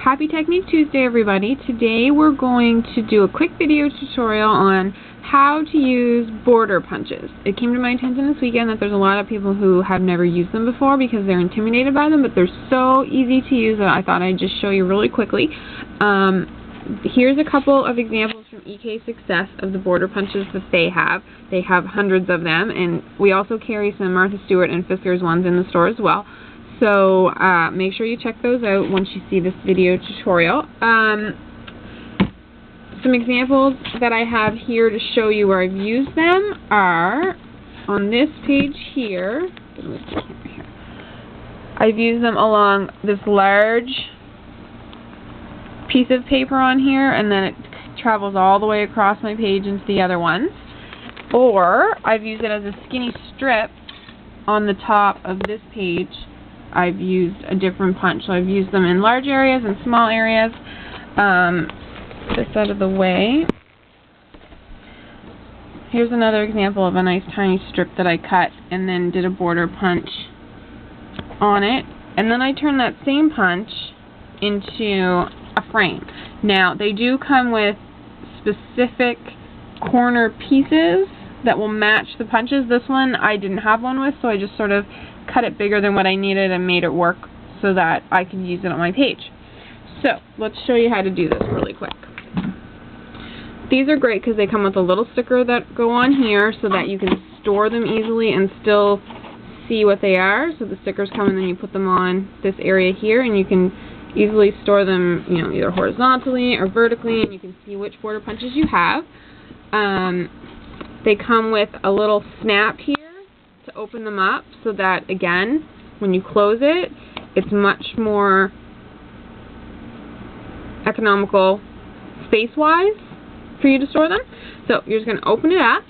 Happy Technique Tuesday, everybody. Today we're going to do a quick video tutorial on how to use border punches. It came to my attention this weekend that there's a lot of people who have never used them before because they're intimidated by them, but they're so easy to use that I thought I'd just show you really quickly. Here's a couple of examples from EK Success of the border punches that they have. They have hundreds of them, and we also carry some Martha Stewart and Fiskars ones in the store as well. So make sure you check those out once you see this video tutorial. Some examples that I have here to show you where I've used them are on this page here. I've used them along this large piece of paper on here, and then it travels all the way across my page into the other ones. Or I've used it as a skinny strip on the top of this page. I've used a different punch. So I've used them in large areas and small areas. This out of the way. Here's another example of a nice tiny strip that I cut and then did a border punch on it. And then I turned that same punch into a frame. Now, they do come with specific corner pieces that will match the punches. This one I didn't have one with, so I just sort of cut it bigger than what I needed and made it work so that I could use it on my page. So, let's show you how to do this really quick. These are great because they come with a little sticker that go on here so that you can store them easily and still see what they are. So the stickers come and then you put them on this area here, and you can easily store them, you know, either horizontally or vertically, and you can see which border punches you have. They come with a little snap here to open them up so that, again, when you close it, it's much more economical space-wise for you to store them. So you're just going to open it up.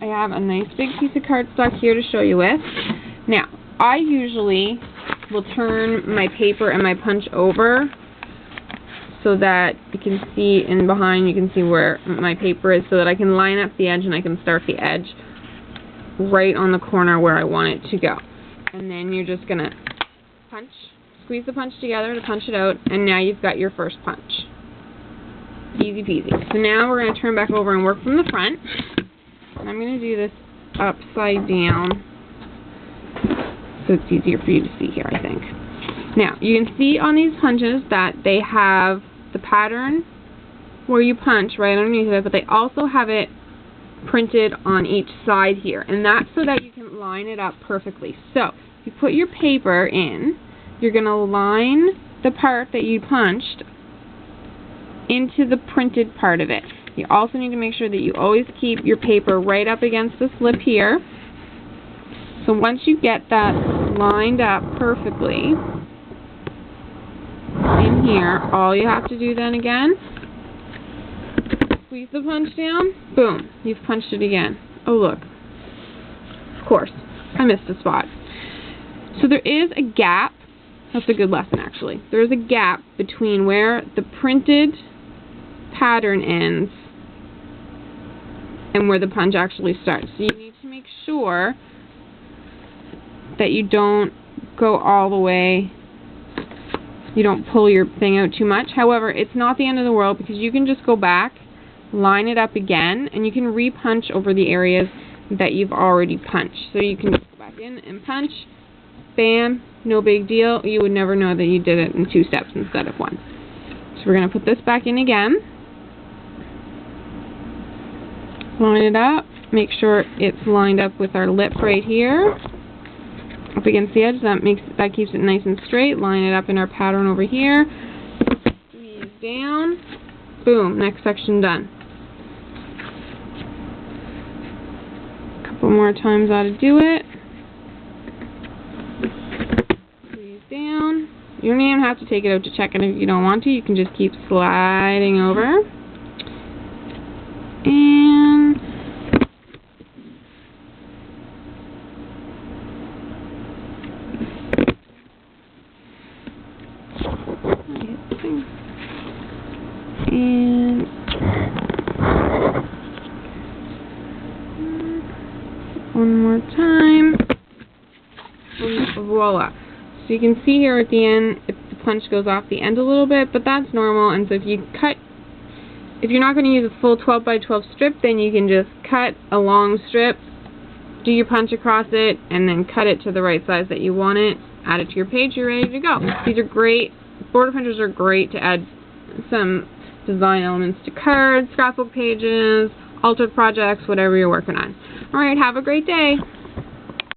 I have a nice big piece of cardstock here to show you with. Now, I usually will turn my paper and my punch over so that you can see in behind, you can see where my paper is, so that I can line up the edge and I can start the edge right on the corner where I want it to go. And then you're just going to punch, squeeze the punch together to punch it out, and now you've got your first punch. Easy peasy. So now we're going to turn back over and work from the front. And I'm going to do this upside down so it's easier for you to see here, I think. Now, you can see on these punches that they have the pattern where you punch right underneath it, but they also have it printed on each side here, and that's so that you can line it up perfectly. So, you put your paper in, you're going to line the part that you punched into the printed part of it. You also need to make sure that you always keep your paper right up against the slip here. So once you get that lined up perfectly in here, all you have to do then again, squeeze the punch down, boom, you've punched it again. Oh look, of course, I missed a spot. So there is a gap. That's a good lesson, actually. There is a gap between where the printed pattern ends and where the punch actually starts. So you need to make sure that you don't go all the way, you don't pull your thing out too much. However, it's not the end of the world because you can just go back, line it up again, and you can re-punch over the areas that you've already punched. So you can just go back in and punch, bam, no big deal. You would never know that you did it in 2 steps instead of 1. So we're going to put this back in again. Line it up, make sure it's lined up with our lip right here, up against the edge. That keeps it nice and straight. Line it up in our pattern over here. Squeeze down. Boom, next section done. A couple more times ought to do it. Squeeze down. You don't even have to take it out to check it if you don't want to. You can just keep sliding over. And one more time, and voila. So you can see here at the end, the punch goes off the end a little bit, but that's normal. And so if you're not going to use a full 12 by 12 strip, then you can just cut a long strip, do your punch across it, and then cut it to the right size that you want it, add it to your page, you're ready to go. These are great. Border punches are great to add some design elements to cards, scrapbook pages, altered projects, whatever you're working on. Alright, have a great day.